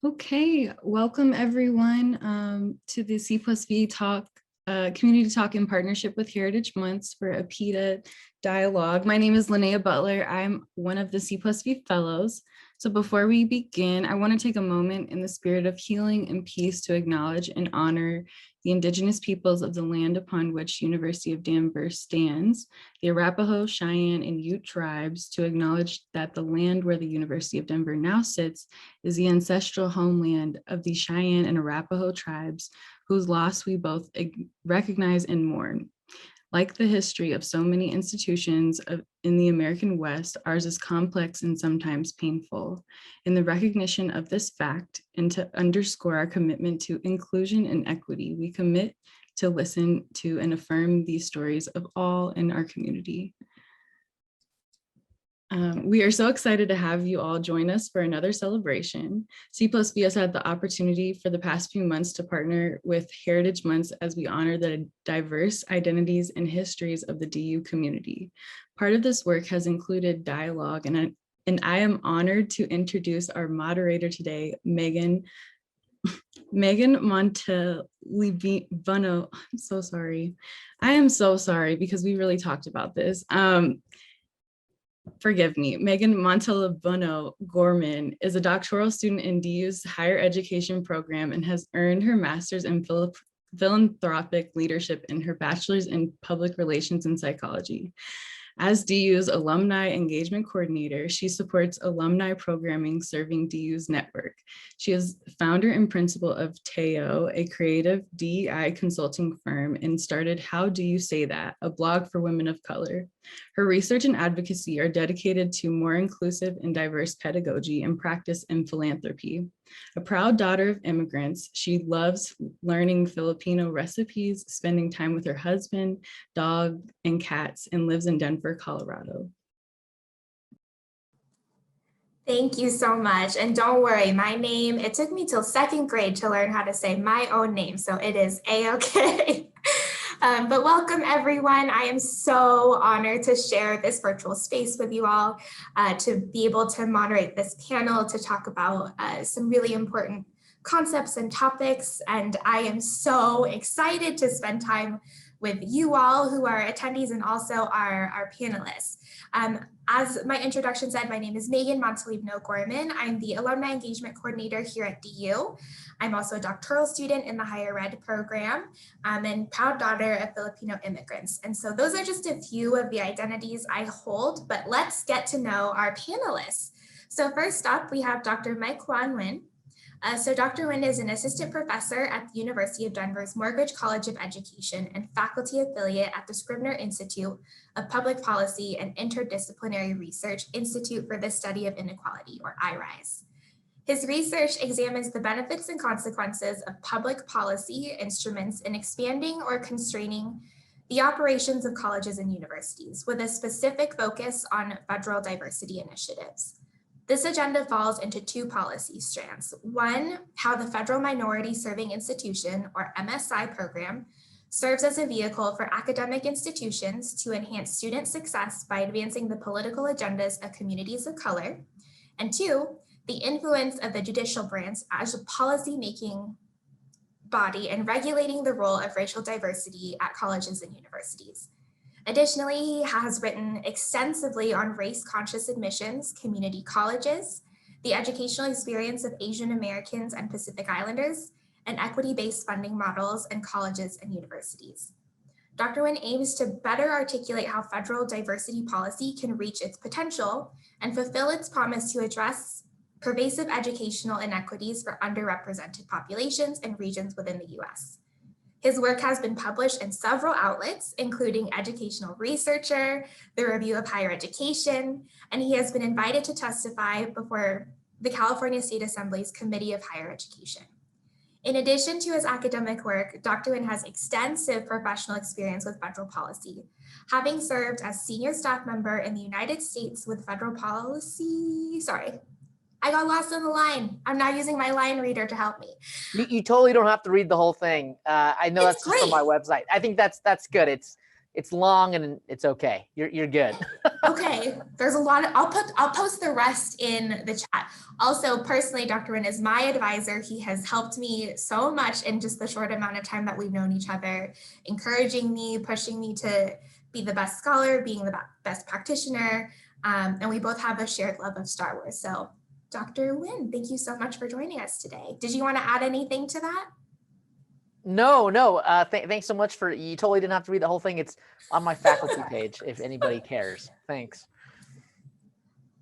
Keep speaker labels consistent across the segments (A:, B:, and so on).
A: Okay, welcome everyone to the C plus V Talk, Community Talk in partnership with Heritage Months for AAPIDA Dialogue. My name is Linnea Butler. I'm one of the C plus V fellows. So before we begin, I want to take a moment in the spirit of healing and peace to acknowledge and honor the indigenous peoples of the land upon which University of Denver stands, the Arapaho, Cheyenne, and Ute tribes, to acknowledge that the land where the University of Denver now sits is the ancestral homeland of the Cheyenne and Arapaho tribes, whose loss we both recognize and mourn. Like the history of so many institutions in the American West, ours is complex and sometimes painful. In the recognition of this fact, and to underscore our commitment to inclusion and equity, we commit to listen to and affirm these stories of all in our community. We are so excited to have you all join us for another celebration. C plus V has had the opportunity for the past few months to partner with Heritage Months as we honor the diverse identities and histories of the DU community. Part of this work has included dialogue, and I am honored to introduce our moderator today, Megan Montalibano. I'm so sorry. I am so sorry because we really talked about this. Forgive me, Megan Montalibano Gorman is a doctoral student in DU's higher education program and has earned her master's in philanthropic leadership and her bachelor's in public relations and psychology. As DU's alumni engagement coordinator, she supports alumni programming serving DU's network. She is founder and principal of Teo, a creative DEI consulting firm, and started How Do You Say That, a blog for women of color. Her research and advocacy are dedicated to more inclusive and diverse pedagogy and practice in philanthropy. A proud daughter of immigrants, she loves learning Filipino recipes, spending time with her husband, dog, and cats, and lives in Denver, Colorado.
B: Thank you so much. And don't worry, my name, it took me till second grade to learn how to say my own name, so it is A-okay. But welcome everyone. I am so honored to share this virtual space with you all, to be able to moderate this panel to talk about some really important concepts and topics. And I am so excited to spend time with you all who are attendees and also our panelists. As my introduction said, my name is Megan Montalibano Gorman. I'm the Alumni Engagement Coordinator here at DU. I'm also a doctoral student in the higher ed program and proud daughter of Filipino immigrants. And so those are just a few of the identities I hold, but let's get to know our panelists. So first up, we have Dr. Mike Nguyen. So Dr. Nguyen is an assistant professor at the University of Denver's Morgridge College of Education and faculty affiliate at the Scribner Institute of Public Policy and Interdisciplinary Research Institute for the Study of Inequality, or IRISE. His research examines the benefits and consequences of public policy instruments in expanding or constraining the operations of colleges and universities, with a specific focus on federal diversity initiatives. This agenda falls into two policy strands. One, how the Federal Minority Serving Institution, or MSI program, serves as a vehicle for academic institutions to enhance student success by advancing the political agendas of communities of color. And two, the influence of the judicial branch as a policy-making body in regulating the role of racial diversity at colleges and universities. Additionally, he has written extensively on race-conscious admissions, community colleges, the educational experience of Asian Americans and Pacific Islanders, and equity-based funding models in colleges and universities. Dr. Nguyen aims to better articulate how federal diversity policy can reach its potential and fulfill its promise to address pervasive educational inequities for underrepresented populations and regions within the US. His work has been published in several outlets, including Educational Researcher, the Review of Higher Education, and he has been invited to testify before the California State Assembly's Committee of Higher Education. In addition to his academic work, Dr. Nguyen has extensive professional experience with federal policy, having served as senior staff member in the United States with federal policy, I got lost on the line. I'm now using my line reader to help me.
C: You totally don't have to read the whole thing. I know that's just from my website. I think that's good. It's it's long and it's okay. You're good.
B: Okay, there's a lot of, I'll post the rest in the chat. Also, personally, Dr. Nguyen is my advisor. He has helped me so much in just the short amount of time that we've known each other, encouraging me, pushing me to be the best scholar, being the best practitioner. And we both have a shared love of Star Wars. So Dr. Nguyen, thank you so much for joining us today. Did you want to add anything to that?
C: No. Thanks so much for, you totally didn't have to read the whole thing. It's on my faculty page if anybody cares. Thanks.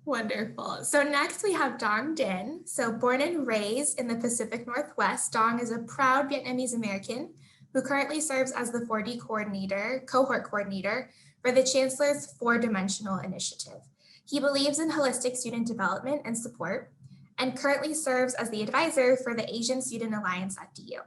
B: Wonderful. So next we have Dong Din. So born and raised in the Pacific Northwest, Dong is a proud Vietnamese American who currently serves as the 4D cohort coordinator for the Chancellor's 4-Dimensional Initiative. He believes in holistic student development and support and currently serves as the advisor for the Asian Student Alliance at DU.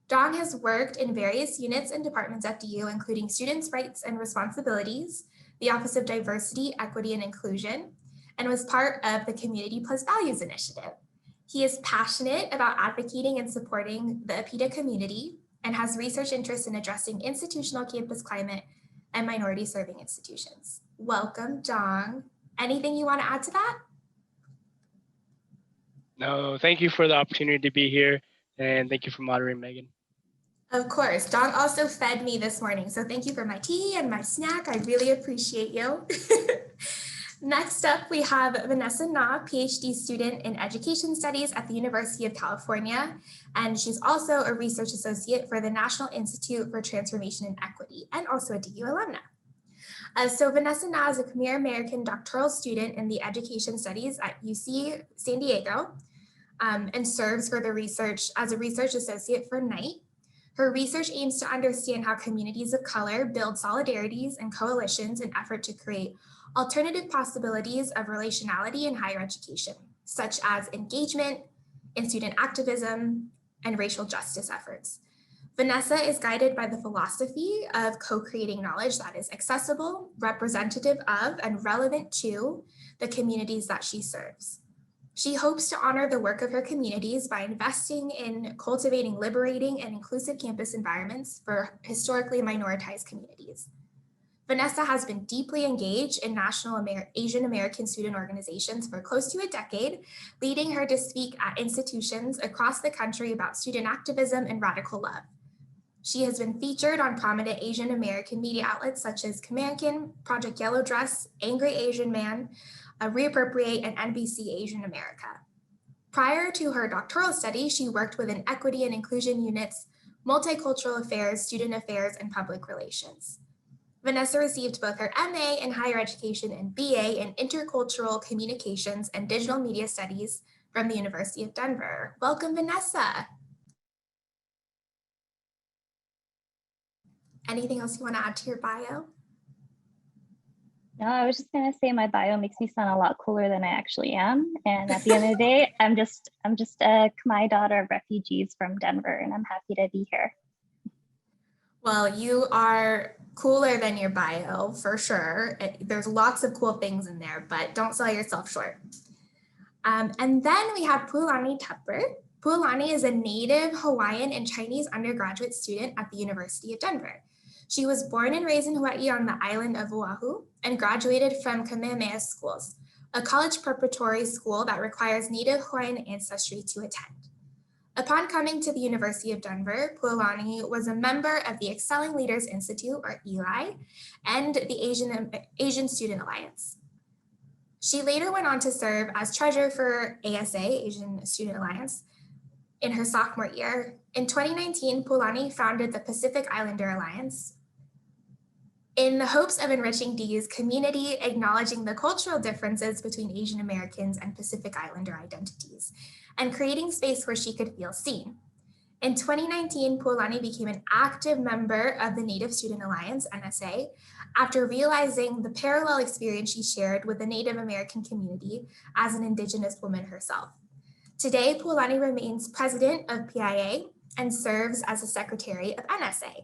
B: Dong has worked in various units and departments at DU, including Students' Rights and Responsibilities, the Office of Diversity, Equity, and Inclusion, and was part of the Community Plus Values Initiative. He is passionate about advocating and supporting the AAPIDA community and has research interests in addressing institutional campus climate and minority serving institutions. Welcome, Dong. Anything you want to add to that?
D: No, thank you for the opportunity to be here, and thank you for moderating, Megan.
B: Of course. Dong also fed me this morning, so thank you for my tea and my snack. I really appreciate you. Next up, we have Vanessa Na, PhD student in Education Studies at the University of California, and she's also a research associate for the National Institute for Transformation and Equity, and also a DU alumna. So Vanessa Na is a premier American doctoral student in the Education Studies at UC San Diego, and serves for the research as a research associate for Knight. Her research aims to understand how communities of color build solidarities and coalitions in effort to create alternative possibilities of relationality in higher education, such as engagement in student activism and racial justice efforts. Vanessa is guided by the philosophy of co-creating knowledge that is accessible, representative of, and relevant to the communities that she serves. She hopes to honor the work of her communities by investing in cultivating liberating and inclusive campus environments for historically minoritized communities. Vanessa has been deeply engaged in national Asian American student organizations for close to a decade, leading her to speak at institutions across the country about student activism and radical love. She has been featured on prominent Asian American media outlets such as American, Project Yellow Dress, Angry Asian Man, Reappropriate, and NBC Asian America. Prior to her doctoral study, she worked within equity and inclusion units, multicultural affairs, student affairs, and public relations. Vanessa received both her MA in higher education and BA in intercultural communications and digital media studies from the University of Denver. Welcome, Vanessa. Anything else you want to add to your bio?
E: No, I was just gonna say my bio makes me sound a lot cooler than I actually am. And at the end of the day, I'm just a Khmer daughter of refugees from Denver, and I'm happy to be here.
B: Well, you are cooler than your bio for sure. There's lots of cool things in there, but don't sell yourself short. And then we have Pulani Tepper. Pulani is a native Hawaiian and Chinese undergraduate student at the University of Denver. She was born and raised in Hawaii on the island of Oahu and graduated from Kamehameha Schools, a college preparatory school that requires Native Hawaiian ancestry to attend. Upon coming to the University of Denver, Pulani was a member of the Excelling Leaders Institute, or ELI, and the Asian Student Alliance. She later went on to serve as treasurer for ASA, Asian Student Alliance, in her sophomore year. In 2019, Pulani founded the Pacific Islander Alliance in the hopes of enriching DU's community, acknowledging the cultural differences between Asian Americans and Pacific Islander identities, and creating space where she could feel seen. In 2019, Pulani became an active member of the Native Student Alliance, NSA, after realizing the parallel experience she shared with the Native American community as an Indigenous woman herself. Today, Pulani remains president of PIA and serves as a secretary of NSA.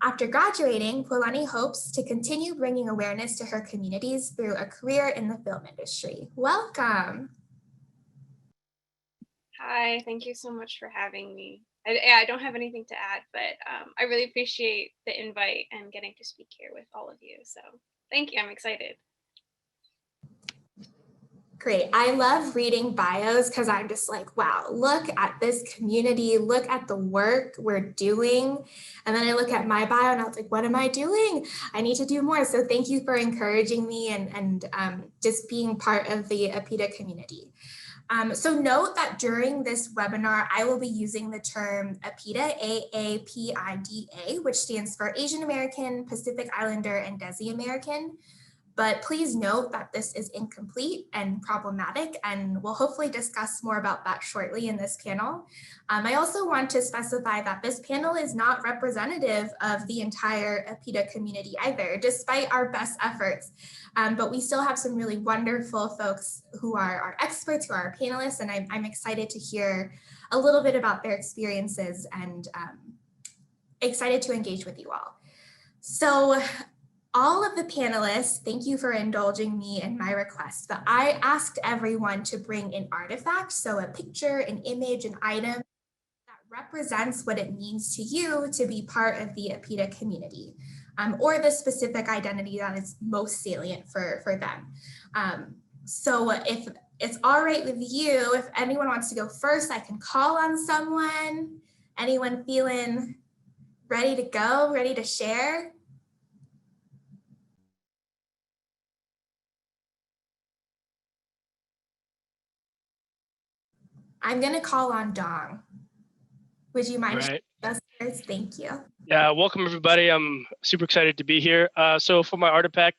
B: After graduating, Pulani hopes to continue bringing awareness to her communities through a career in the film industry. Welcome.
F: Hi, thank you so much for having me. I don't have anything to add, but I really appreciate the invite and getting to speak here with all of you. So thank you. I'm excited.
B: Great. I love reading bios because I'm just like, wow, look at this community, look at the work we're doing. And then I look at my bio and I was like, what am I doing? I need to do more. So thank you for encouraging me and just being part of the AAPIDA community. So note that during this webinar, I will be using the term AAPIDA, AAPIDA, which stands for Asian American, Pacific Islander, and Desi American. But please note that this is incomplete and problematic, and we'll hopefully discuss more about that shortly in this panel. I also want to specify that this panel is not representative of the entire AAPIDA community either, despite our best efforts. But we still have some really wonderful folks who are our experts, who are our panelists, and I'm excited to hear a little bit about their experiences and excited to engage with you all. So, all of the panelists, thank you for indulging me in my request, but I asked everyone to bring an artifact, so a picture, an image, an item that represents what it means to you to be part of the AAPIDA community, or the specific identity that is most salient for them. So if it's all right with you, if anyone wants to go first, I can call on someone. Anyone feeling ready to go, ready to share? I'm going to call on Dong. Would you mind sharing with us first? Thank you.
D: Yeah, welcome everybody. I'm super excited to be here. So for my artifact,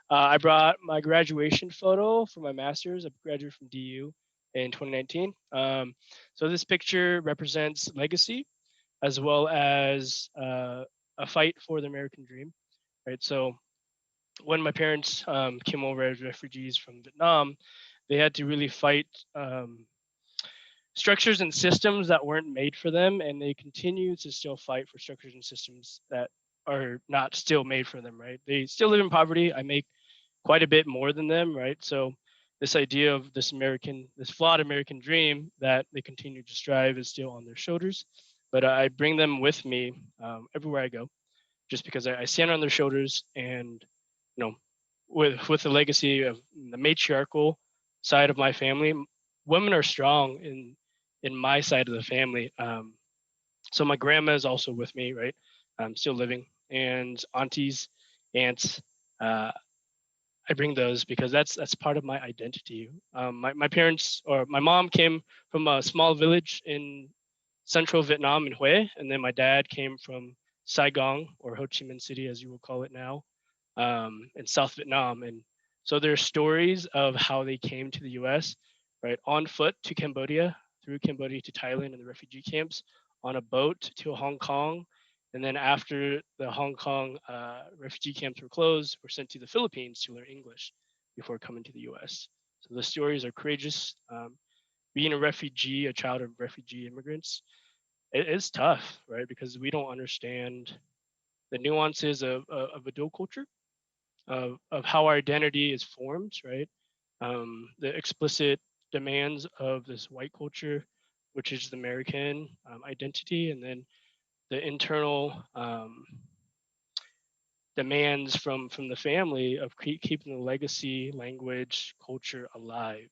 D: I brought my graduation photo for my master's. I graduated from DU in 2019. So this picture represents legacy as well as a fight for the American dream, right? So when my parents came over as refugees from Vietnam, they had to really fight structures and systems that weren't made for them, and they continue to still fight for structures and systems that are not still made for them, right? They still live in poverty. I make quite a bit more than them, right? So this idea of this flawed American dream that they continue to strive is still on their shoulders. But I bring them with me everywhere I go, just because I stand on their shoulders, and with the legacy of the matriarchal side of my family, women are strong in my side of the family. So my grandma is also with me, right? I'm still living, and aunties, aunts. I bring those because that's part of my identity. My parents, or my mom, came from a small village in central Vietnam in Hue, and then my dad came from Saigon, or Ho Chi Minh City, as you will call it now, in South Vietnam. And so there's stories of how they came to the U.S., right, on foot to Cambodia, through Cambodia to Thailand and the refugee camps, on a boat to Hong Kong, and then after the Hong Kong refugee camps were closed, were sent to the Philippines to learn English before coming to the U.S. So the stories are courageous. Being a refugee, a child of refugee immigrants, it's tough, right? Because we don't understand the nuances of a dual culture, of how our identity is formed, right? The explicit demands of this white culture, which is the American identity, and then the internal demands from the family of keeping the legacy, language, culture alive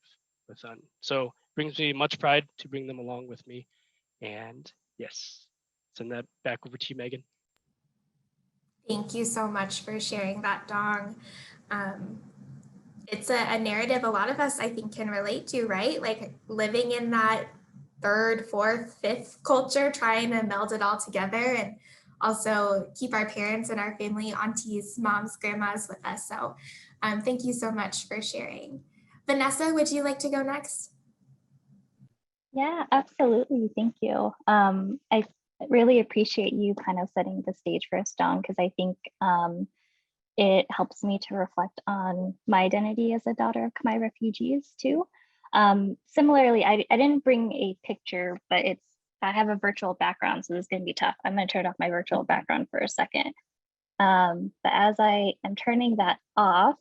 D: with them. So it brings me much pride to bring them along with me. And yes, send that back over to you, Megan.
B: Thank you so much for sharing that, Dong. It's a narrative a lot of us, I think, can relate to, right? Like living in that third, fourth, fifth culture, trying to meld it all together and also keep our parents and our family, aunties, moms, grandmas with us. So thank you so much for sharing. Vanessa, would you like to go next?
E: Yeah, absolutely. Thank you. I really appreciate you kind of setting the stage for us, Dawn, because I think it helps me to reflect on my identity as a daughter of Khmer refugees too. Similarly, I didn't bring a picture, but I have a virtual background, so this is going to be tough. I'm going to turn off my virtual background for a second. But as I am turning that off,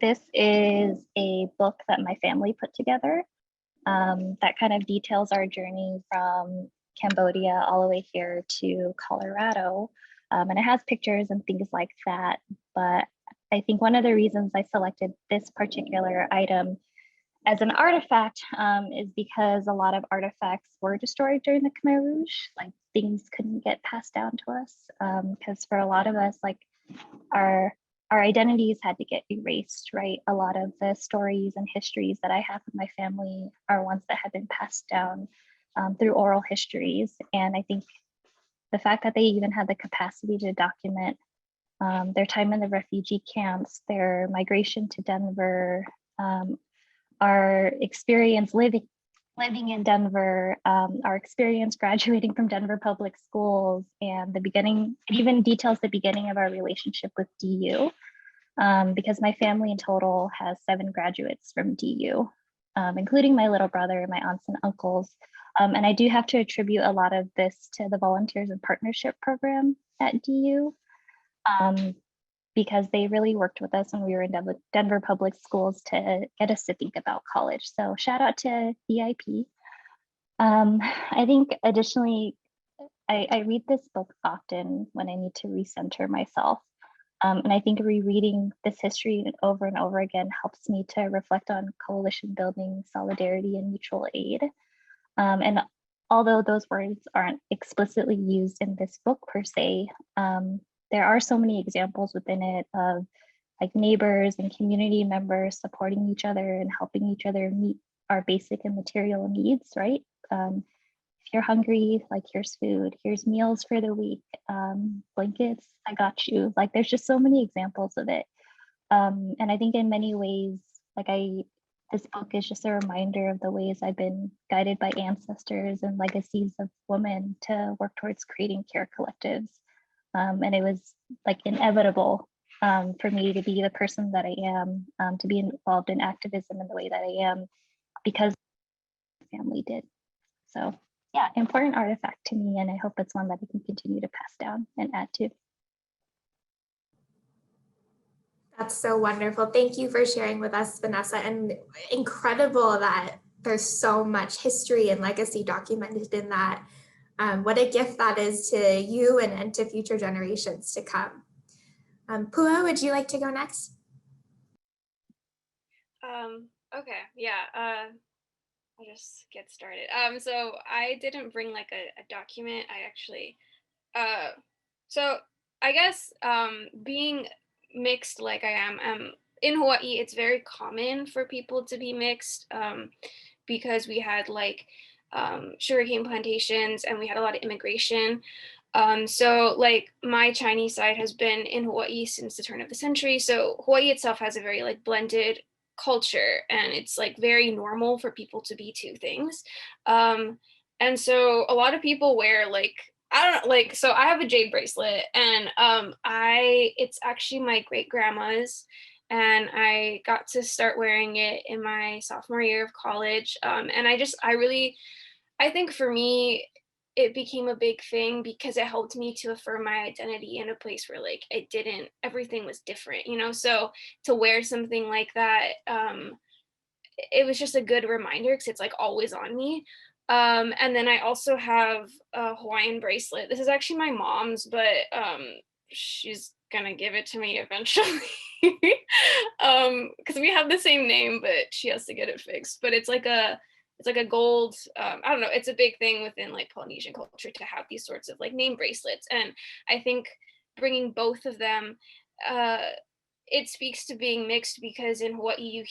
E: this is a book that my family put together that kind of details our journey from Cambodia all the way here to Colorado. And it has pictures and things like that. But I think one of the reasons I selected this particular item as an artifact is because a lot of artifacts were destroyed during the Khmer Rouge. Like things couldn't get passed down to us because for a lot of us, like our identities had to get erased, right? A lot of the stories and histories that I have with my family are ones that have been passed down through oral histories. And I think the fact that they even had the capacity to document their time in the refugee camps, their migration to Denver, our experience living in Denver, our experience graduating from Denver public schools, and the beginning, it even details the beginning of our relationship with DU, because my family in total has 7 graduates from DU, including my little brother, my aunts and uncles. And I do have to attribute a lot of this to the Volunteers and Partnership Program at DU, because they really worked with us when we were in Denver public schools to get us to think about college. So shout out to EIP. I think additionally, I read this book often when I need to recenter myself. And I think rereading this history over and over again helps me to reflect on coalition building, solidarity, and mutual aid. And although those words aren't explicitly used in this book per se, there are so many examples within it of like neighbors and community members supporting each other and helping each other meet our basic and material needs, right? If you're hungry, like here's food, here's meals for the week, blankets, I got you. Like there's just so many examples of it. And I think in many ways, like this book is just a reminder of the ways I've been guided by ancestors and legacies of women to work towards creating care collectives. And it was like inevitable for me to be the person that I am, to be involved in activism in the way that I am, because my family did. So yeah, important artifact to me, and I hope it's one that I can continue to pass down and add to.
B: That's so wonderful. Thank you for sharing with us, Vanessa, and incredible that there's so much history and legacy documented in that. What a gift that is to you and to future generations to come. Pua, would you like to go next?
F: Okay, yeah, I'll just get started. So I didn't bring like a document. I actually, so I guess being mixed like I am, in Hawaii, it's very common for people to be mixed because we had like sugarcane plantations and we had a lot of immigration. So like my Chinese side has been in Hawaii since the turn of the century. So Hawaii itself has a very like blended culture, and it's like very normal for people to be two things. And so a lot of people wear like, I don't know, like, so I have a jade bracelet, and it's actually my great grandma's, and I got to start wearing it in my sophomore year of college. And I think for me, it became a big thing because it helped me to affirm my identity in a place where like everything was different, you know? So to wear something like that, it was just a good reminder because it's like always on me. And then I also have a Hawaiian bracelet. This is actually my mom's, but she's gonna give it to me eventually. Because we have the same name, but she has to get it fixed. But it's like a gold, I don't know, it's a big thing within like Polynesian culture to have these sorts of like name bracelets. And I think bringing both of them, it speaks to being mixed, because in Hawaii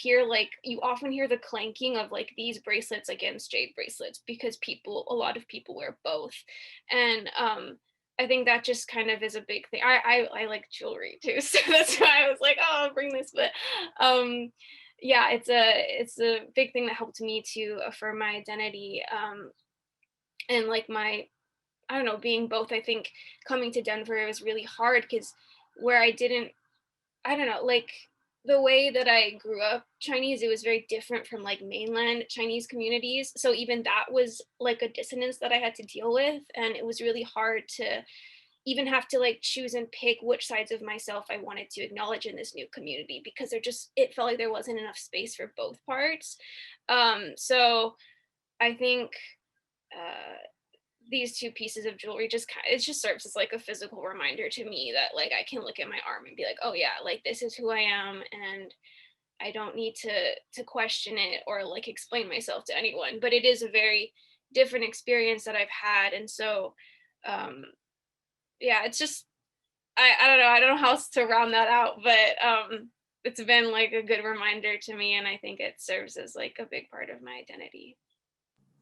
F: you often hear the clanking of like these bracelets against jade bracelets because a lot of people wear both. And I think that just kind of is a big thing. I like jewelry too, so that's why I was like, oh, I'll bring this. But yeah, it's a big thing that helped me to affirm my identity, and like I don't know, being both. I think coming to Denver was really hard because where I don't know, like the way that I grew up Chinese, it was very different from like mainland Chinese communities. So even that was like a dissonance that I had to deal with. And it was really hard to even have to like choose and pick which sides of myself I wanted to acknowledge in this new community, because it felt like there wasn't enough space for both parts. So I think these two pieces of jewelry it just serves as like a physical reminder to me that like I can look at my arm and be like, oh yeah, like this is who I am, and I don't need to question it or like explain myself to anyone. But it is a very different experience that I've had. And so yeah, it's just I don't know how else to round that out, but it's been like a good reminder to me, and I think it serves as like a big part of my identity,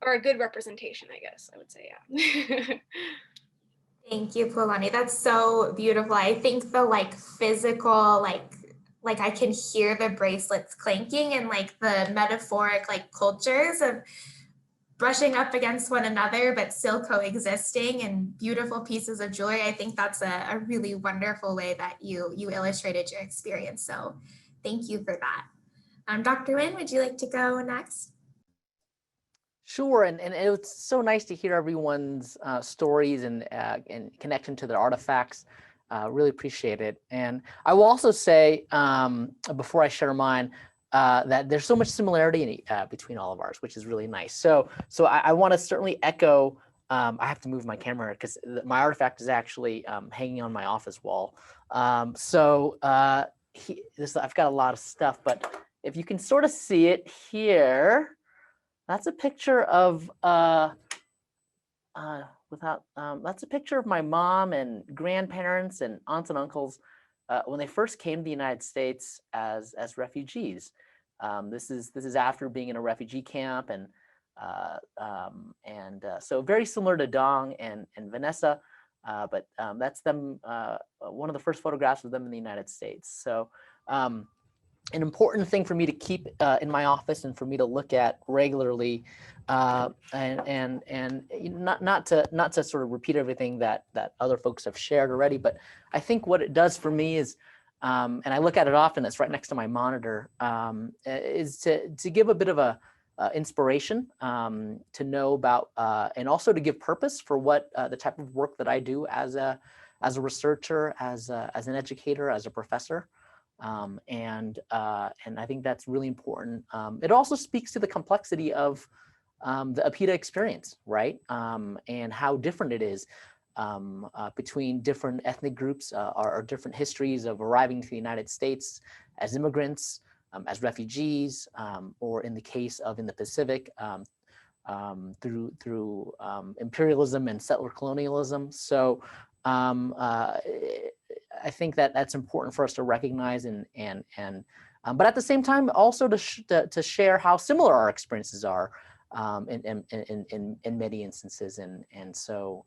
F: or a good representation, I guess I would say. Yeah.
B: Thank you, Pulani. That's so beautiful. I think the like physical, like I can hear the bracelets clanking, and like the metaphoric like cultures of brushing up against one another, but still coexisting, and beautiful pieces of jewelry. I think that's a really wonderful way that you illustrated your experience. So thank you for that. Dr. Nguyen, would you like to go next?
C: Sure, and it's so nice to hear everyone's stories and connection to their artifacts. Really appreciate it. And I will also say, before I share mine, that there's so much similarity between all of ours, which is really nice. So I want to certainly echo. I have to move my camera because my artifact is actually hanging on my office wall. I've got a lot of stuff, but if you can sort of see it here. That's a picture of that's a picture of my mom and grandparents and aunts and uncles when they first came to the United States as refugees. This is after being in a refugee camp, and so very similar to Dong and Vanessa, but that's them. One of the first photographs of them in the United States. So. An important thing for me to keep in my office and for me to look at regularly, and not to sort of repeat everything that other folks have shared already, but I think what it does for me is, and I look at it often, it's right next to my monitor, is to give a bit of a inspiration, to know about, and also to give purpose for what the type of work that I do as a researcher, as an educator, as a professor. And I think that's really important. It also speaks to the complexity of the AAPIDA experience, right? And how different it is between different ethnic groups or different histories of arriving to the United States as immigrants, as refugees, or in the case of in the Pacific, through imperialism and settler colonialism. So I think that that's important for us to recognize, but at the same time also to share how similar our experiences are in many instances, and so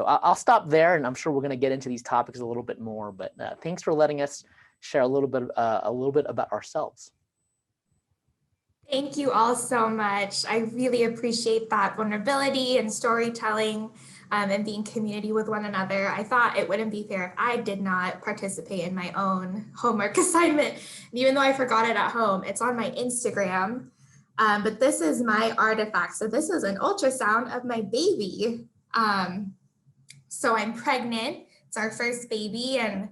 C: I'll stop there, and I'm sure we're going to get into these topics a little bit more. But thanks for letting us share a little bit about ourselves.
B: Thank you all so much. I really appreciate that vulnerability and storytelling. And being community with one another. I thought it wouldn't be fair if I did not participate in my own homework assignment. And even though I forgot it at home, it's on my Instagram. But this is my artifact. So this is an ultrasound of my baby. So I'm pregnant. It's our first baby, and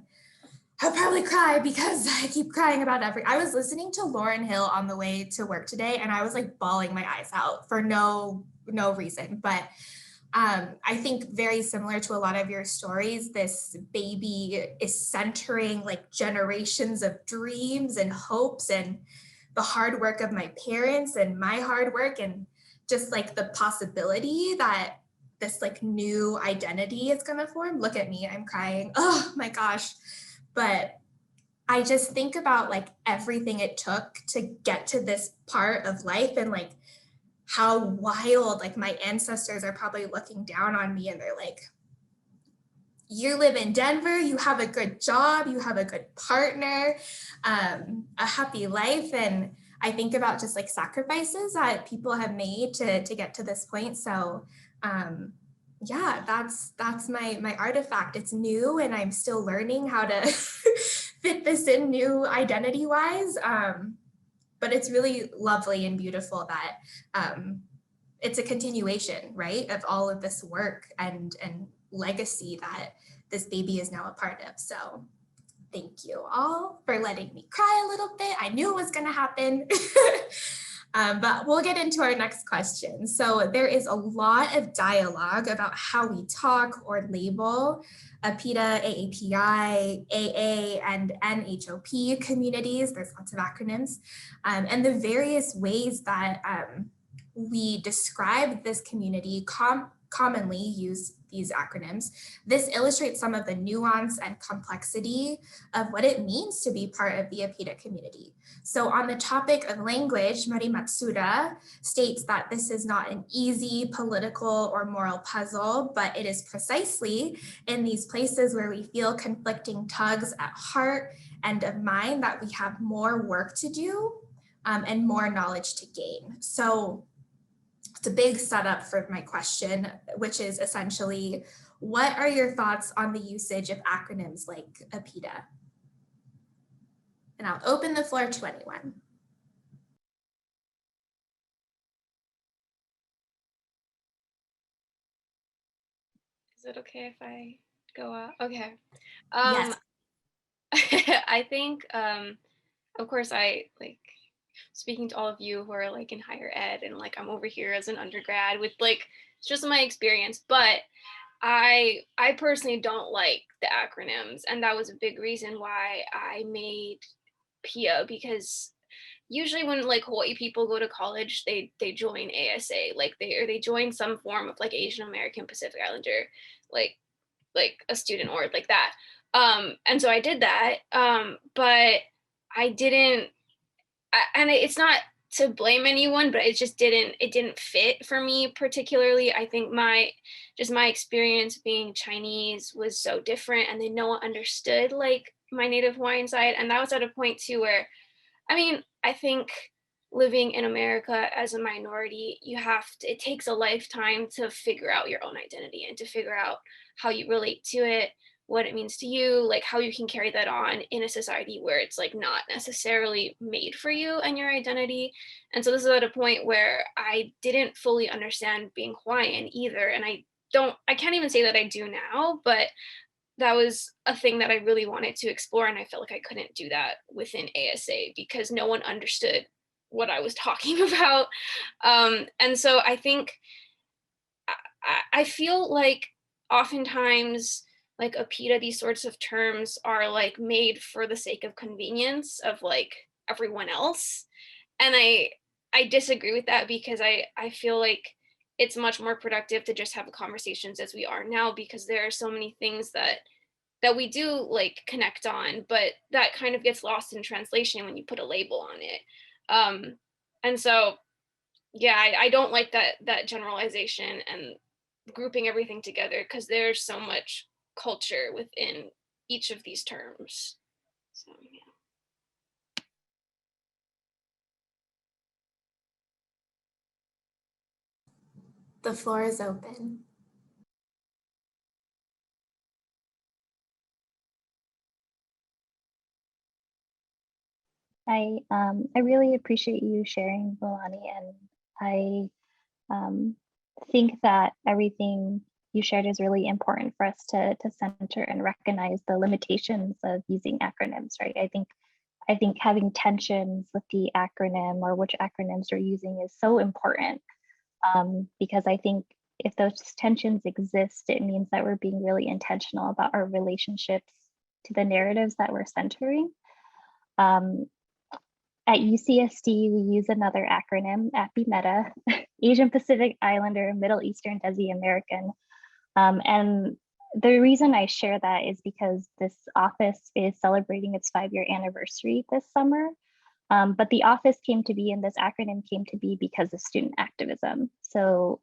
B: I'll probably cry because I keep crying about I was listening to Lauryn Hill on the way to work today, and I was like bawling my eyes out for no reason. But I think very similar to a lot of your stories, this baby is centering like generations of dreams and hopes, and the hard work of my parents and my hard work, and just like the possibility that this like new identity is going to form. Look at me, I'm crying. Oh my gosh. But I just think about like everything it took to get to this part of life, and like how wild, like my ancestors are probably looking down on me, and they're like, you live in Denver, you have a good job, you have a good partner, a happy life. And I think about just like sacrifices that people have made to get to this point. So yeah, that's my artifact. It's new, and I'm still learning how to fit this in new identity wise. But it's really lovely and beautiful that it's a continuation, right, of all of this work and legacy that this baby is now a part of. So thank you all for letting me cry a little bit. I knew it was going to happen. But we'll get into our next question. So there is a lot of dialogue about how we talk or label AAPIDA, AAPI, AA, and NHOP communities. There's lots of acronyms, and the various ways that we describe this community commonly use these acronyms. This illustrates some of the nuance and complexity of what it means to be part of the AAPIDA community. So on the topic of language, Mari Matsuda states that this is not an easy political or moral puzzle, but it is precisely in these places where we feel conflicting tugs at heart and of mind that we have more work to do and more knowledge to gain. So it's a big setup for my question, which is essentially, what are your thoughts on the usage of acronyms like AAPIDA? And I'll open the floor to anyone.
F: Is it okay if I go out? Okay.
B: Yes.
F: I think, of course, I like speaking to all of you who are like in higher ed, and like I'm over here as an undergrad with like, it's just my experience, but I personally don't like the acronyms, and that was a big reason why I made PIA, because usually when like Hawaii people go to college, they join ASA, like they join some form of like Asian American Pacific Islander, like a student org like that. And so I did that, but I didn't, and it's not to blame anyone, but it just didn't fit for me particularly. I think my experience being Chinese was so different, and then no one understood like my native Hawaiian side. And that was at a point too where, I mean, I think living in America as a minority, it takes a lifetime to figure out your own identity and to figure out how you relate to it, what it means to you, like how you can carry that on in a society where it's like not necessarily made for you and your identity. And so this is at a point where I didn't fully understand being Hawaiian either. And I can't even say that I do now, but that was a thing that I really wanted to explore. And I felt like I couldn't do that within ASA because no one understood what I was talking about. And so I think, I feel like oftentimes like AAPIDA, these sorts of terms are like made for the sake of convenience of like everyone else. And I disagree with that, because I feel like it's much more productive to just have conversations as we are now, because there are so many things that we do like connect on, but that kind of gets lost in translation when you put a label on it. And so, yeah, I don't like that generalization and grouping everything together, because there's so much culture within each of these terms. So, yeah.
B: The floor is open.
E: I really appreciate you sharing, Pulani, and I think that everything you shared is really important for us to center and recognize the limitations of using acronyms, right? I think having tensions with the acronym or which acronyms you're using is so important, because I think if those tensions exist, it means that we're being really intentional about our relationships to the narratives that we're centering. At UCSD, we use another acronym, AAPIDA, Asian Pacific Islander, Middle Eastern Desi American. And the reason I share that is because this office is celebrating its 5-year anniversary this summer. But the office came to be, and this acronym came to be because of student activism. So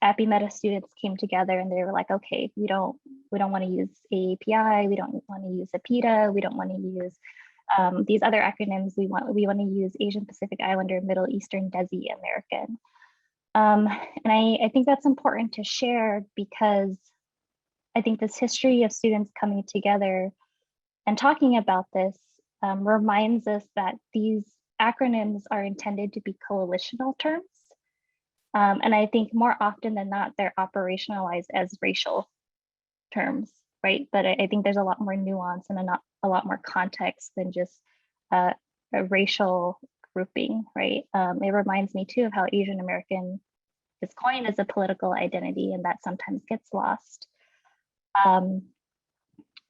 E: AAPIDA students came together and they were like, okay, we don't want to use AAPI, we don't want to use AAPIDA, we don't want to use these other acronyms. We want to use Asian Pacific Islander, Middle Eastern Desi American. And I think that's important to share, because I think this history of students coming together and talking about this reminds us that these acronyms are intended to be coalitional terms. And I think more often than not, they're operationalized as racial terms, right? But I think there's a lot more nuance and a lot more context than just a racial grouping, right? It reminds me too of how Asian American is coined as a political identity, and that sometimes gets lost.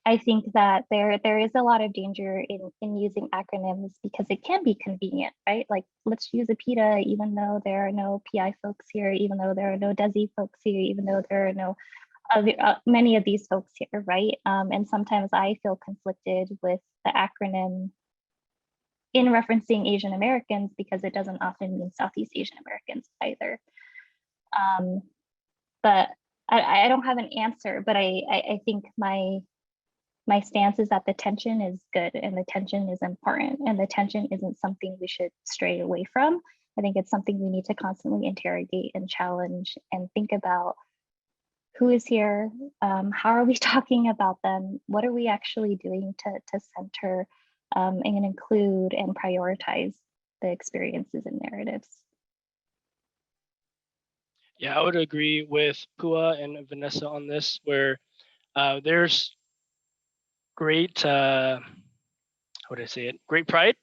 E: I think that there is a lot of danger in using acronyms because it can be convenient, right? Like, let's use AAPIDA, even though there are no PI folks here, even though there are no Desi folks here, even though there are no many of these folks here, right? And sometimes I feel conflicted with the acronym in referencing Asian Americans because it doesn't often mean Southeast Asian Americans either. But I don't have an answer, but I think my stance is that the tension is good and the tension is important, and the tension isn't something we should stray away from. I think it's something we need to constantly interrogate and challenge and think about. Who is here? How are we talking about them? What are we actually doing to center and include and prioritize the experiences and narratives?
D: Yeah, I would agree with Pua and Vanessa on this, where there's great, how would I say it? Great pride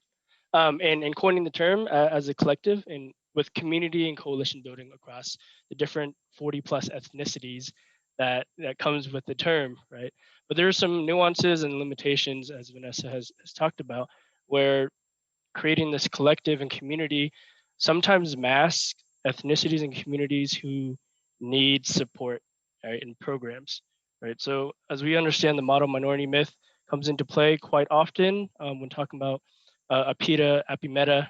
D: in coining the term as a collective, and with community and coalition building across the different 40+ ethnicities that comes with the term, right? But there are some nuances and limitations, as Vanessa has talked about, where creating this collective and community sometimes masks ethnicities and communities who need support, right, in programs, right? So as we understand, the model minority myth comes into play quite often when talking about AAPIDA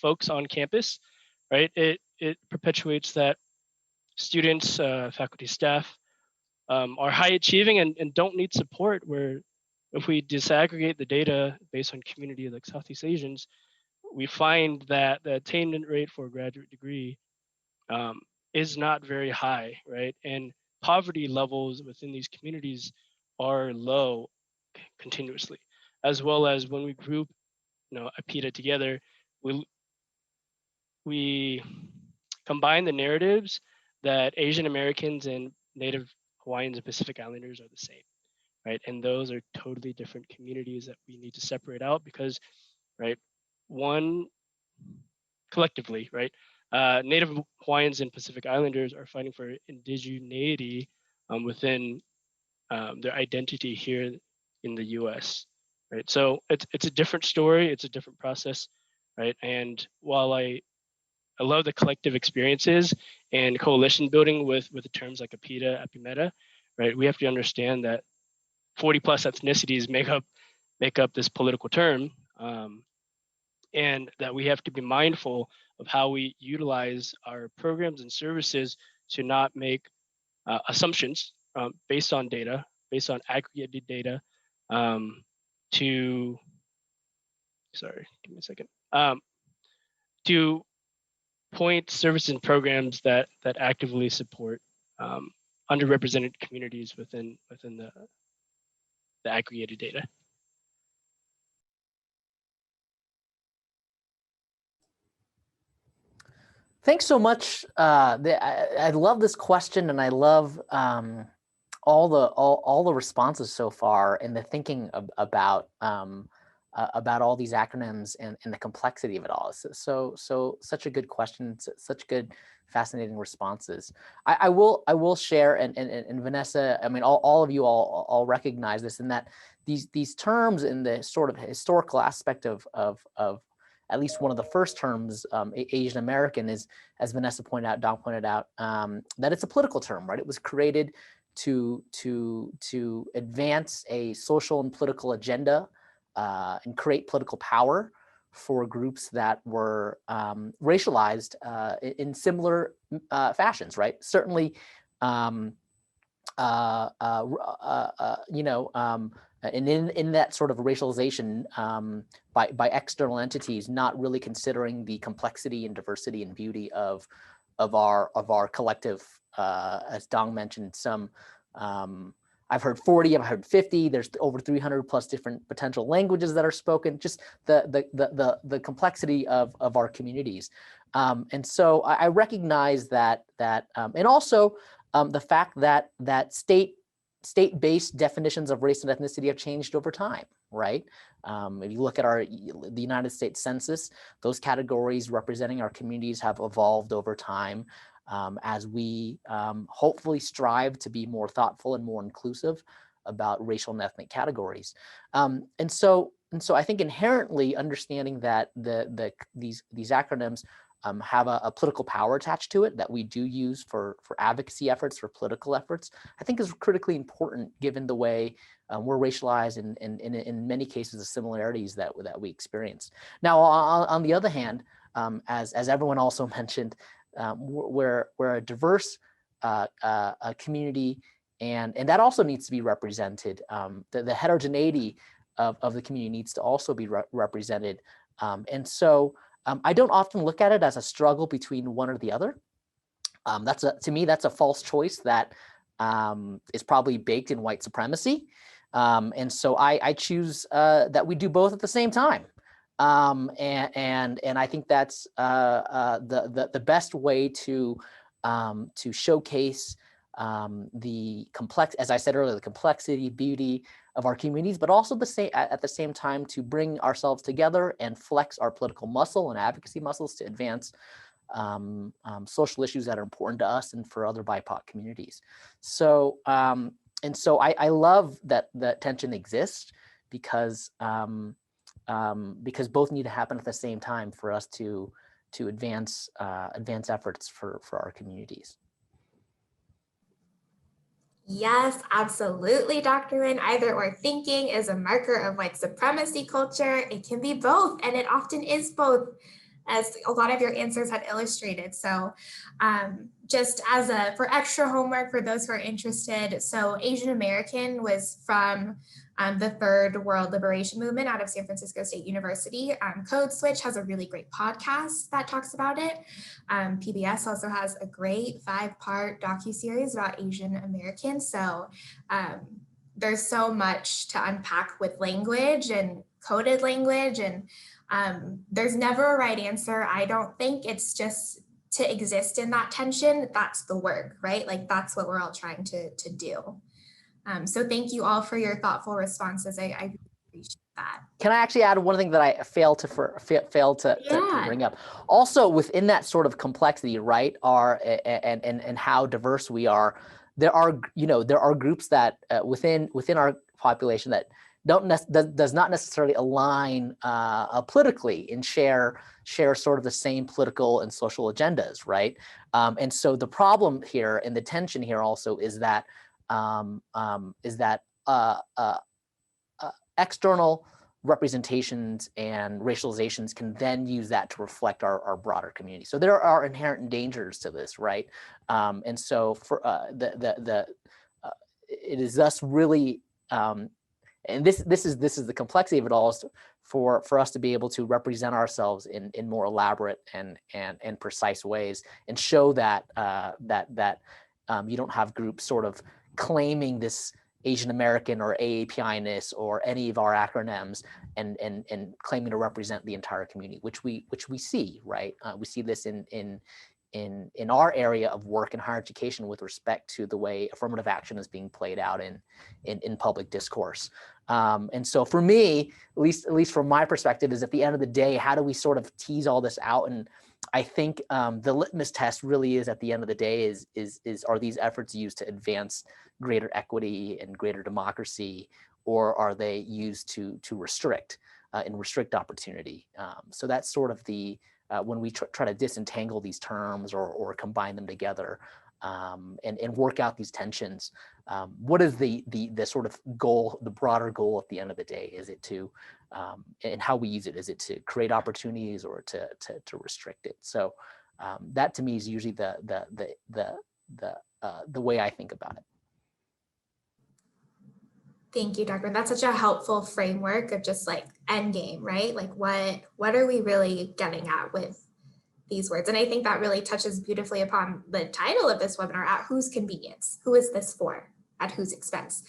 D: folks on campus, right? It perpetuates that students, faculty, staff are high achieving and don't need support, where if we disaggregate the data based on community like Southeast Asians, we find that the attainment rate for a graduate degree is not very high, right? And poverty levels within these communities are low continuously, as well as when we group, AAPIDA together, we combine the narratives that Asian Americans and Native Hawaiians and Pacific Islanders are the same, right? And those are totally different communities that we need to separate out because, right, one, collectively, right, Native Hawaiians and Pacific Islanders are fighting for indigeneity within their identity here in the US, right? So it's a different story, it's a different process, right? And while I love the collective experiences and coalition building with the terms like AAPIDA, AAPIMETA, right? We have to understand that 40+ ethnicities make up this political term, and that we have to be mindful of how we utilize our programs and services to not make assumptions based on data, based on aggregated data, to point services and programs that actively support underrepresented communities within the aggregated data.
C: Thanks so much. I love this question, and I love all the responses so far, and the thinking about all these acronyms and the complexity of it all. So such a good question, such good, fascinating responses. I will share, and Vanessa, I mean, all of you all recognize this, in that these terms in the sort of historical aspect of at least one of the first terms, Asian American, is, as Vanessa pointed out, Don pointed out, that it's a political term, right? It was created to advance a social and political agenda and create political power for groups that were racialized in similar fashions, right? Certainly, and in that sort of racialization by external entities, not really considering the complexity and diversity and beauty of our collective, as Dong mentioned, some. I've heard 40, I've heard 50. There's over 300+ different potential languages that are spoken. Just the complexity of our communities, and so I recognize that and also the fact that state-based definitions of race and ethnicity have changed over time, right? If you look at the United States Census, those categories representing our communities have evolved over time as we hopefully strive to be more thoughtful and more inclusive about racial and ethnic categories. And so I think inherently understanding that these acronyms have a political power attached to it that we do use for advocacy efforts, for political efforts, I think is critically important given the way we're racialized and in many cases the similarities that we experience. Now, on the other hand, as everyone also mentioned, we're a diverse community, and that also needs to be represented. The heterogeneity of the community needs to also be represented. And so I don't often look at it as a struggle between one or the other. To me, that's a false choice that is probably baked in white supremacy. And so I choose that we do both at the same time. And I think that's the best way to showcase the as I said earlier, the complexity, beauty of our communities, but also at the same time to bring ourselves together and flex our political muscle and advocacy muscles to advance social issues that are important to us and for other BIPOC communities. So I love that the tension exists because both need to happen at the same time for us to advance efforts for our communities.
B: Yes, absolutely, Dr. Nguyen. Either or thinking is a marker of white supremacy culture. It can be both, and it often is both, as a lot of your answers had illustrated. So just for extra homework for those who are interested, so Asian American was from the Third World Liberation Movement out of San Francisco State University. Code Switch has a really great podcast that talks about it. PBS also has a great 5-part docuseries about Asian Americans. So there's so much to unpack with language and coded language, and there's never a right answer. I don't think. It's just to exist in that tension. That's the work, right? Like that's what we're all trying to do. So thank you all for your thoughtful responses. I really appreciate that.
C: Can I actually add one thing that I failed to bring up? Also, within that sort of complexity, right, and how diverse we are, there are groups that within our population that does not necessarily align politically and share sort of the same political and social agendas, right? And so the problem here and the tension here also is that external representations and racializations can then use that to reflect our broader community. So there are inherent dangers to this, right? And so for it is thus really, and this is the complexity of it all, is for us to be able to represent ourselves in more elaborate and precise ways, and show that you don't have groups sort of claiming this Asian American or AAPI-ness or any of our acronyms and claiming to represent the entire community, which we see, right? We see this in our area of work and higher education with respect to the way affirmative action is being played out in public discourse. And so for me, at least from my perspective, is at the end of the day, how do we sort of tease all this out? And I think the litmus test really is, at the end of the day, is are these efforts used to advance greater equity and greater democracy, or are they used to restrict and restrict opportunity? So that's sort of the when we try to disentangle these terms or combine them together and work out these tensions. What is the sort of goal, the broader goal at the end of the day? Is it to, and how we use it, is it to create opportunities or to restrict it? So that to me is usually the way I think about it.
B: Thank you, Dr. That's such a helpful framework of just like end game, right? Like what are we really getting at with these words? And I think that really touches beautifully upon the title of this webinar, At Whose Convenience? Who is this for? At whose expense?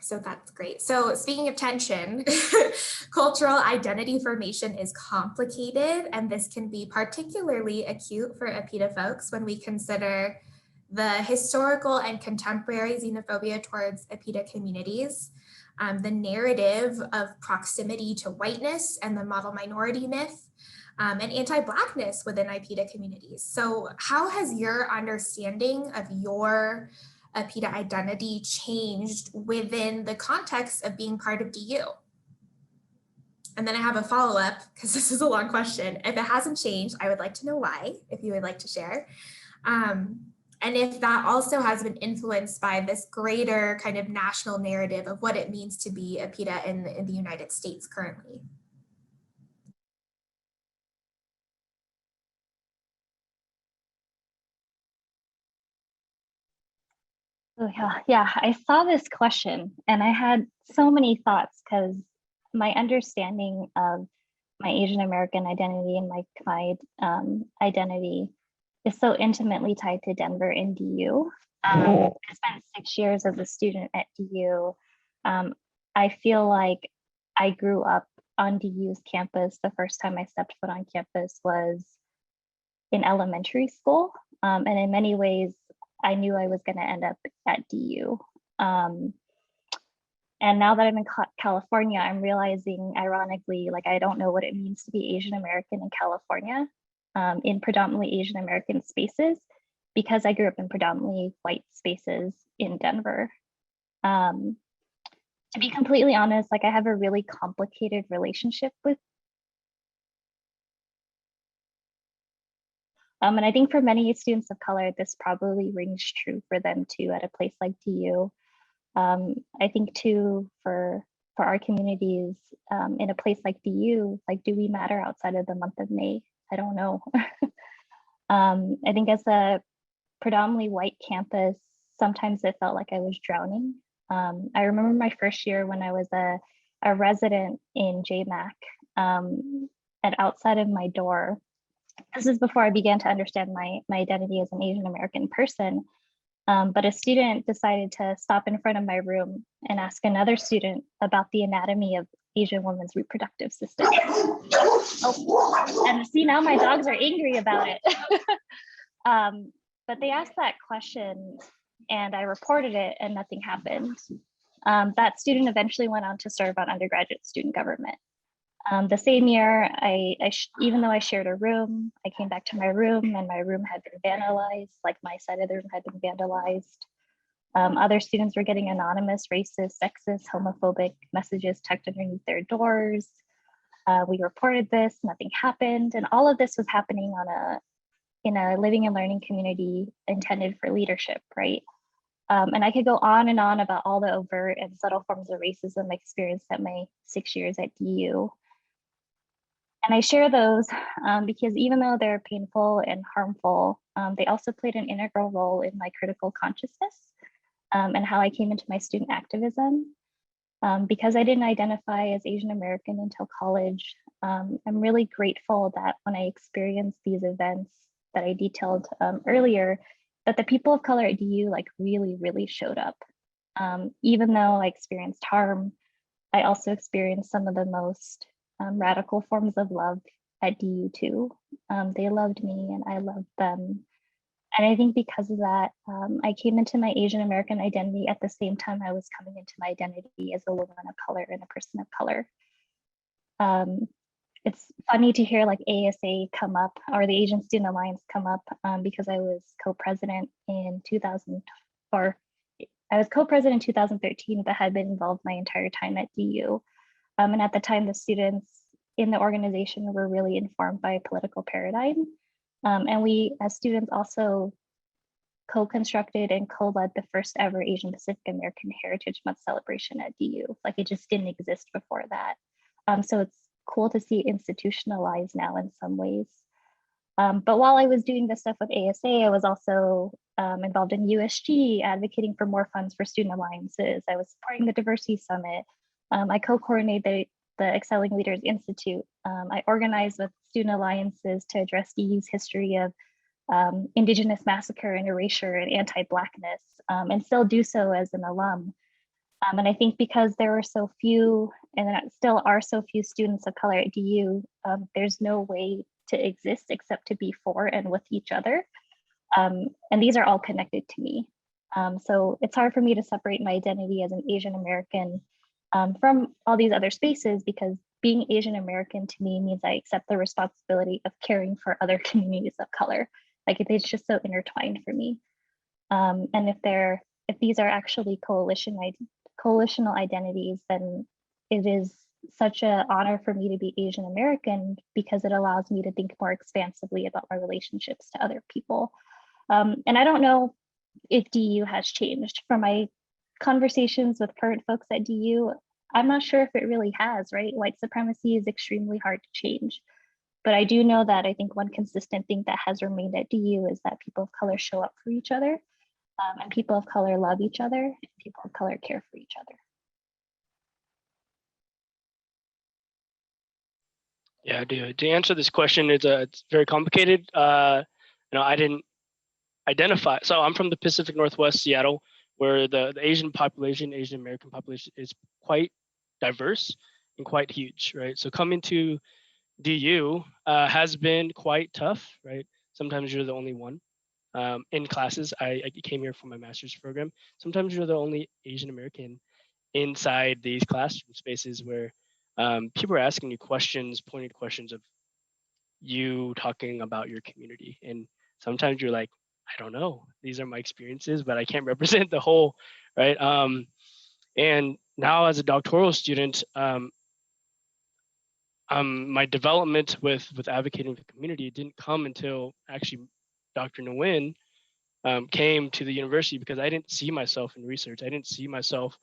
B: So that's great. So speaking of tension, cultural identity formation is complicated, and this can be particularly acute for AAPIDA folks when we consider the historical and contemporary xenophobia towards AAPIDA communities. the narrative of proximity to whiteness and the model minority myth, and anti-Blackness within AAPIDA communities. So how has your understanding of your AAPIDA identity changed within the context of being part of DU? And then I have a follow-up, because this is a long question. If it hasn't changed, I would like to know why, if you would like to share. And if that also has been influenced by this greater kind of national narrative of what it means to be AAPIDA in the United States currently.
E: Oh, yeah, I saw this question and I had so many thoughts because my understanding of my Asian American identity and my Khmer identity is so intimately tied to Denver and DU. I spent 6 years as a student at DU. I feel like I grew up on DU's campus. The first time I stepped foot on campus was in elementary school. And in many ways, I knew I was going to end up at DU. And now that I'm in California, I'm realizing, ironically, like I don't know what it means to be Asian American in California, in predominantly Asian American spaces, because I grew up in predominantly white spaces in Denver. To be completely honest, like I have a really complicated relationship with. And I think for many students of color, this probably rings true for them too at a place like DU. I think too, for our communities in a place like DU, like, do we matter outside of the month of May? I don't know. I think as a predominantly white campus, sometimes it felt like I was drowning. I remember my first year when I was a resident in JMAC, and outside of my door, this is before I began to understand my identity as an Asian American person. But a student decided to stop in front of my room and ask another student about the anatomy of Asian women's reproductive system. Oh, and see, now my dogs are angry about it. But they asked that question and I reported it and nothing happened. That student eventually went on to serve on undergraduate student government. The same year, even though I shared a room, I came back to my room and my room had been vandalized, like my side of the room had been vandalized. Other students were getting anonymous, racist, sexist, homophobic messages tucked underneath their doors. We reported this, nothing happened. And all of this was happening in a living and learning community intended for leadership, right? And I could go on and on about all the overt and subtle forms of racism experienced at my 6 years at DU. And I share those because even though they're painful and harmful, they also played an integral role in my critical consciousness and how I came into my student activism. Because I didn't identify as Asian American until college, I'm really grateful that when I experienced these events that I detailed earlier, that the people of color at DU like really showed up. Even though I experienced harm, I also experienced some of the most radical forms of love at DU too. They loved me and I loved them. And I think because of that, I came into my Asian American identity at the same time I was coming into my identity as a woman of color and a person of color. It's funny to hear like ASA come up or the Asian Student Alliance come up because I was co-president in 2000, or I was co-president in 2013, but had been involved my entire time at DU. And at the time, the students in the organization were really informed by political paradigm. And we, as students, also co-constructed and co-led the first ever Asian Pacific American Heritage Month celebration at DU. Like it just didn't exist before that. So it's cool to see institutionalized now in some ways. But while I was doing this stuff with ASA, I was also involved in USG, advocating for more funds for student alliances. I was supporting the Diversity Summit. I co-coordinated the Excelling Leaders Institute. I organized with student alliances to address DU's history of indigenous massacre and erasure and anti-Blackness, and still do so as an alum. And I think because there were so few, and still are so few students of color at DU, there's no way to exist except to be for and with each other. And these are all connected to me. So it's hard for me to separate my identity as an Asian American from all these other spaces, because being Asian American to me means I accept the responsibility of caring for other communities of color. Like it's just so intertwined for me. And if these are actually coalitional identities, then it is such an honor for me to be Asian American, because it allows me to think more expansively about my relationships to other people. And I don't know if DU has changed. From my conversations with current folks at DU, I'm not sure if it really has, right? White supremacy is extremely hard to change. But I do know that I think one consistent thing that has remained at DU is that people of color show up for each other, and people of color love each other, and people of color care for each other.
D: Yeah, to answer this question, it's very complicated. I didn't identify. So I'm from the Pacific Northwest, Seattle, where the Asian population, Asian American population, is quite diverse and quite huge, right? So coming to DU has been quite tough, right? Sometimes you're the only one in classes. I came here for my master's program. Sometimes you're the only Asian American inside these classroom spaces where people are asking you questions, pointed questions of you talking about your community. And sometimes you're like, I don't know, these are my experiences, but I can't represent the whole, right? And now as a doctoral student, my development with advocating for the community didn't come until actually Dr. Nguyen came to the university, because I didn't see myself in research. I didn't see myself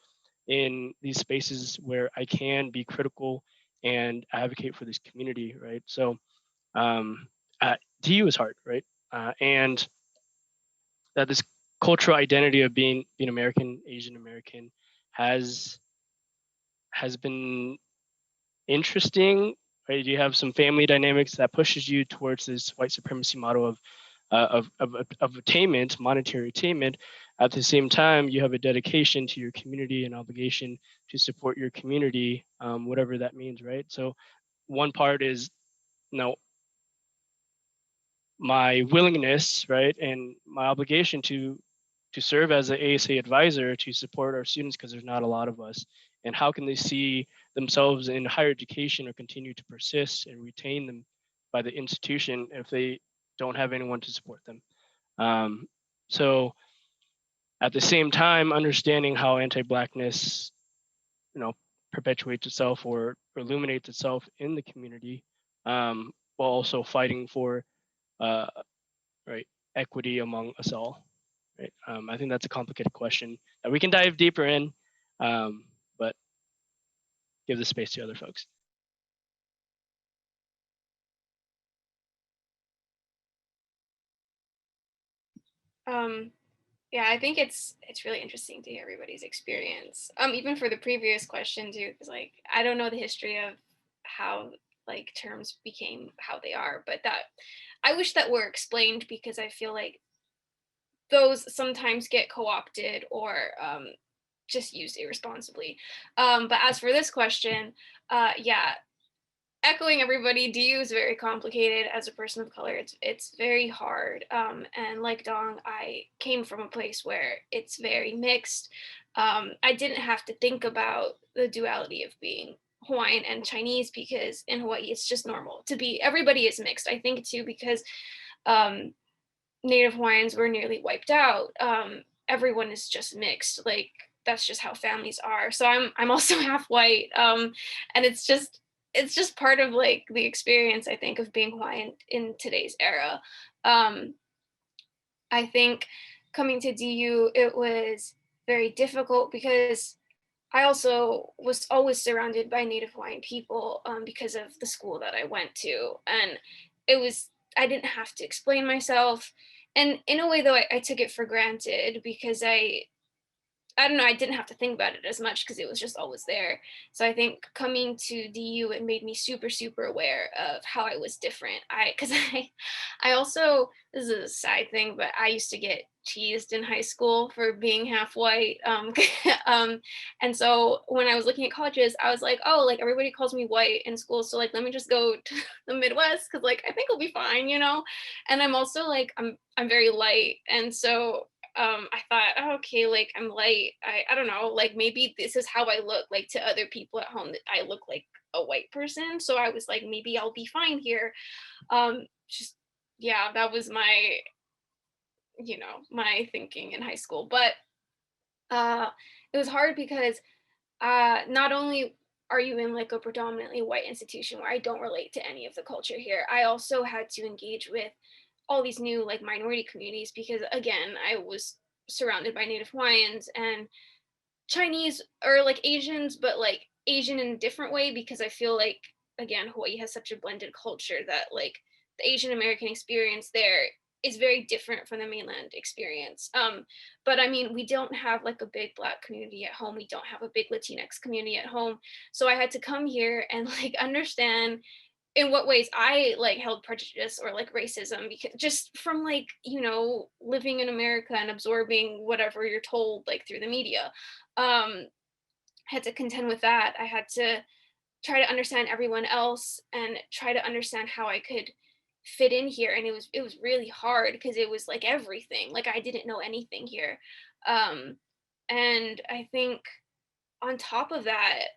D: in these spaces where I can be critical and advocate for this community, right? So DU is hard, right? And that this cultural identity of being American, Asian American has been interesting, right? You have some family dynamics that pushes you towards this white supremacy model of attainment, monetary attainment. At the same time, you have a dedication to your community, an obligation to support your community, whatever that means, right? So one part is, my willingness, right, and my obligation to serve as an ASA advisor to support our students, because there's not a lot of us. And how can they see themselves in higher education or continue to persist and retain them by the institution if they don't have anyone to support them? So at the same time, understanding how anti-Blackness, perpetuates itself or illuminates itself in the community, while also fighting for right, equity among us all. Right. I think that's a complicated question that we can dive deeper in, but give the space to other folks.
F: Yeah, I think it's really interesting to hear everybody's experience. Even for the previous question too, because like I don't know the history of how like terms became how they are, but that I wish that were explained, because I feel like those sometimes get co-opted or just used irresponsibly. But as for this question, yeah, echoing everybody, DU is very complicated. As a person of color, it's very hard. And like Dong, I came from a place where it's very mixed. I didn't have to think about the duality of being Hawaiian and Chinese, because in Hawaii it's just normal to be, everybody is mixed. I think too, because Native Hawaiians were nearly wiped out. Everyone is just mixed. Like that's just how families are. So I'm also half white, and it's just part of like the experience, I think, of being Hawaiian in today's era. I think coming to DU, it was very difficult because I also was always surrounded by Native Hawaiian people because of the school that I went to. And I didn't have to explain myself. And in a way, though, I took it for granted, because I don't know, I didn't have to think about it as much because it was just always there. So I think coming to DU, it made me super, super aware of how I was different. I also, this is a side thing, but I used to get teased in high school for being half white. And so when I was looking at colleges, I was like, oh, like everybody calls me white in school. So like, let me just go to the Midwest, because like, I think I'll be fine, And I'm also like, I'm very light. And so I thought, oh, okay, like I'm light. I don't know, like maybe this is how I look like to other people at home, that I look like a white person. So I was like, maybe I'll be fine here. Just yeah, that was my, my thinking in high school. But it was hard because not only are you in like a predominantly white institution where I don't relate to any of the culture here, I also had to engage with all these new like minority communities because again, I was surrounded by Native Hawaiians and Chinese or like Asians, but like Asian in a different way because I feel like again, Hawaii has such a blended culture that like the Asian American experience there is very different from the mainland experience. But I mean, we don't have like a big Black community at home. We don't have a big Latinx community at home. So I had to come here and like understand in what ways I like held prejudice or like racism, because just from like, living in America and absorbing whatever you're told like through the media. I had to contend with that. I had to try to understand everyone else and try to understand how I could fit in here. And it was really hard because it was like everything. Like I didn't know anything here. And I think on top of that,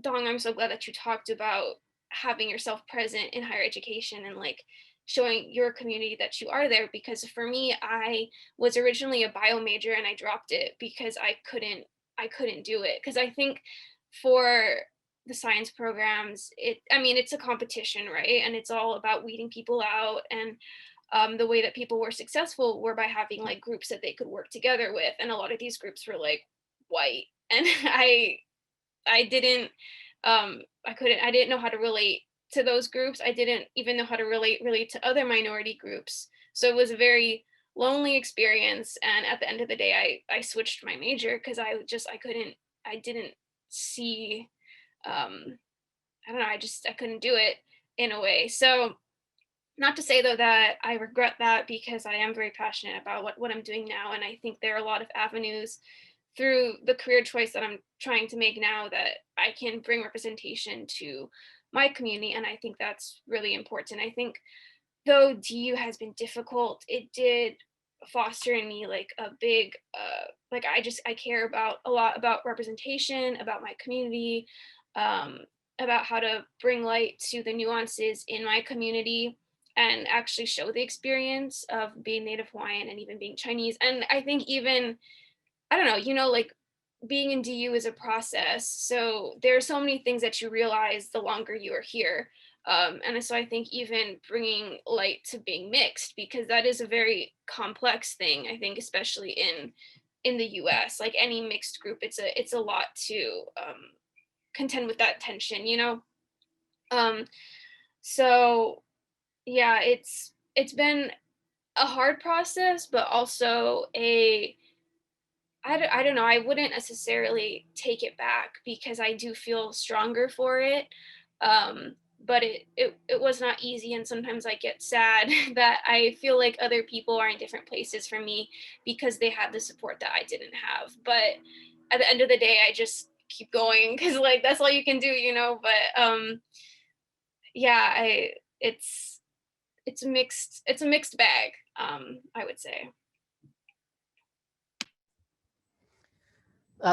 F: Dong, I'm so glad that you talked about having yourself present in higher education and like showing your community that you are there, because for me, I was originally a bio major and I dropped it because I couldn't do it, because I think for the science programs, it's a competition, right? And it's all about weeding people out. And the way that people were successful were by having like groups that they could work together with, and a lot of these groups were like white, and I didn't I didn't know how to relate to those groups. I didn't even know how to relate to other minority groups. So it was a very lonely experience. And at the end of the day, I switched my major because I didn't see, I don't know, I couldn't do it in a way. So not to say though that I regret that, because I am very passionate about what I'm doing now. And I think there are a lot of avenues through the career choice that I'm trying to make now that I can bring representation to my community. And I think that's really important. I think though DU has been difficult, it did foster in me like a big, like I care about a lot about representation, about my community, um, about how to bring light to the nuances in my community and actually show the experience of being Native Hawaiian and even being Chinese. And I think even, I don't know, like being in DU is a process. So there are so many things that you realize the longer you are here. And so I think even bringing light to being mixed, because that is a very complex thing, I think, especially in the US, like any mixed group, it's a lot to contend with that tension, Um, so yeah, it's been a hard process, but also I don't know, I wouldn't necessarily take it back because I do feel stronger for it. But it was not easy, and sometimes I get sad that I feel like other people are in different places from me because they had the support that I didn't have. But at the end of the day, I just keep going because like that's all you can do, But yeah, it's a mixed bag, I would say.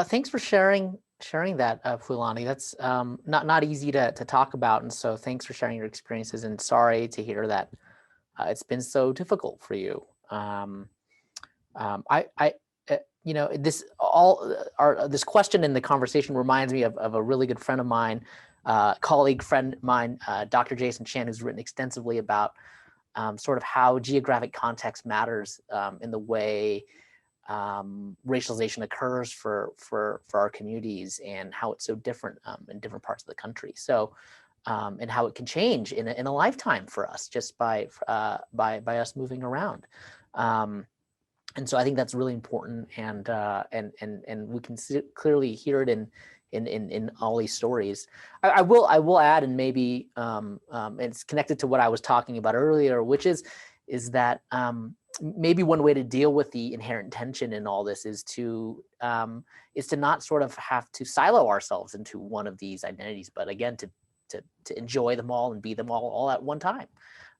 C: Thanks for sharing that, Pulani. That's not easy to talk about, and so thanks for sharing your experiences. And sorry to hear that it's been so difficult for you. This question in the conversation reminds me of a really good friend of mine, colleague friend of mine, Dr. Jason Chan, who's written extensively about sort of how geographic context matters in the way racialization occurs for our communities, and how it's so different in different parts of the country. So, and how it can change in a lifetime for us just by us moving around. And so I think that's really important, and we can clearly hear it in all these stories. I will add, and maybe it's connected to what I was talking about earlier, which is that maybe one way to deal with the inherent tension in all this is to not sort of have to silo ourselves into one of these identities, but again to enjoy them all and be them all at one time,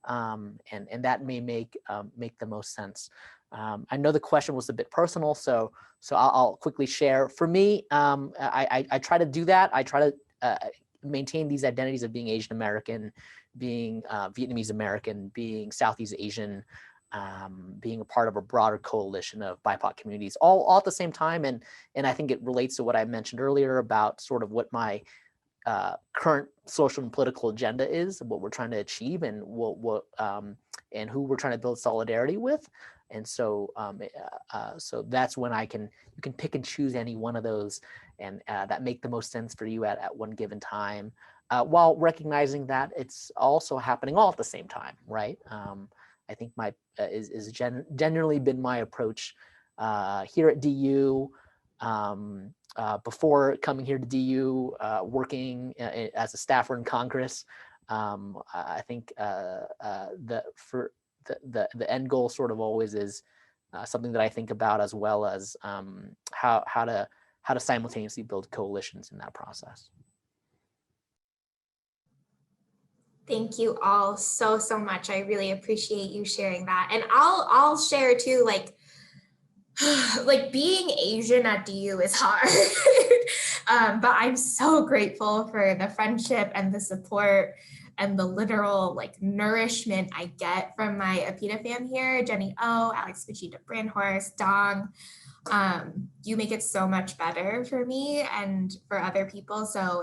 C: and that may make the most sense. I know the question was a bit personal, so I'll quickly share. For me, I try to do that. I try to maintain these identities of being Asian American, being Vietnamese American, being Southeast Asian, being a part of a broader coalition of BIPOC communities, all at the same time. And I think it relates to what I mentioned earlier about sort of what my current social and political agenda is, what we're trying to achieve, and what and who we're trying to build solidarity with. And so so that's when you can pick and choose any one of those, and that make the most sense for you at one given time, while recognizing that it's also happening all at the same time, right? I think my is generally been my approach here at DU. Before coming here to DU, working as a staffer in Congress, I think the end goal sort of always is something that I think about, as well as how to simultaneously build coalitions in that process.
B: Thank you all so much. I really appreciate you sharing that. And I'll share too, like being Asian at DU is hard, but I'm so grateful for the friendship and the support and the literal like nourishment I get from my AAPIDA fam here. Jenny O, Alex Vegeta Brandhorst, Dong. You make it so much better for me and for other people. So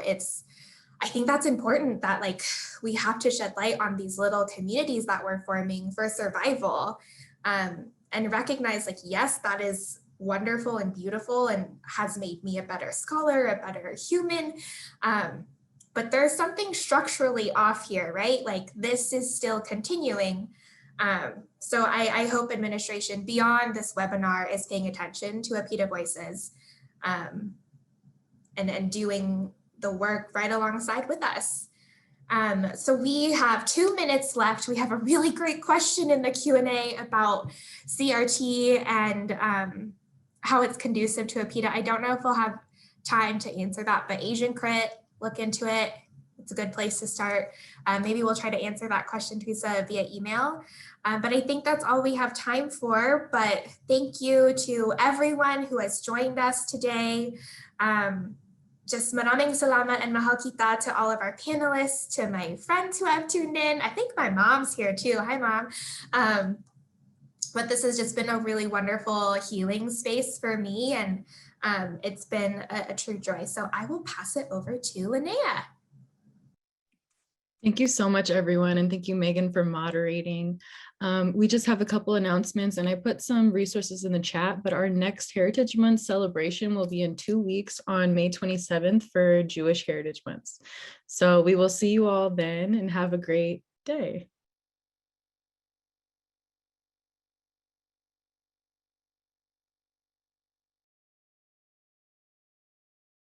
B: I think that's important, that like we have to shed light on these little communities that we're forming for survival, and recognize like, yes, that is wonderful and beautiful and has made me a better scholar, a better human. But there's something structurally off here, right? Like this is still continuing. So I hope administration beyond this webinar is paying attention to AAPIDA voices, and doing the work right alongside with us. So we have 2 minutes left. We have a really great question in the Q&A about CRT and how it's conducive to AAPIDA. I don't know if we'll have time to answer that, but Asian Crit, look into it. It's a good place to start. Maybe we'll try to answer that question, Teresa, via email. But I think that's all we have time for. But thank you to everyone who has joined us today. Just maraming salamat and mahal kita to all of our panelists, to my friends who have tuned in. I think my mom's here too. Hi, Mom. But this has just been a really wonderful healing space for me, and it's been a true joy. So I will pass it over to Linnea.
A: Thank you so much, everyone. And thank you, Megan, for moderating. We just have a couple announcements, and I put some resources in the chat, but our next Heritage Month celebration will be in 2 weeks on May 27th for Jewish Heritage Month. So we will see you all then, and have a great day.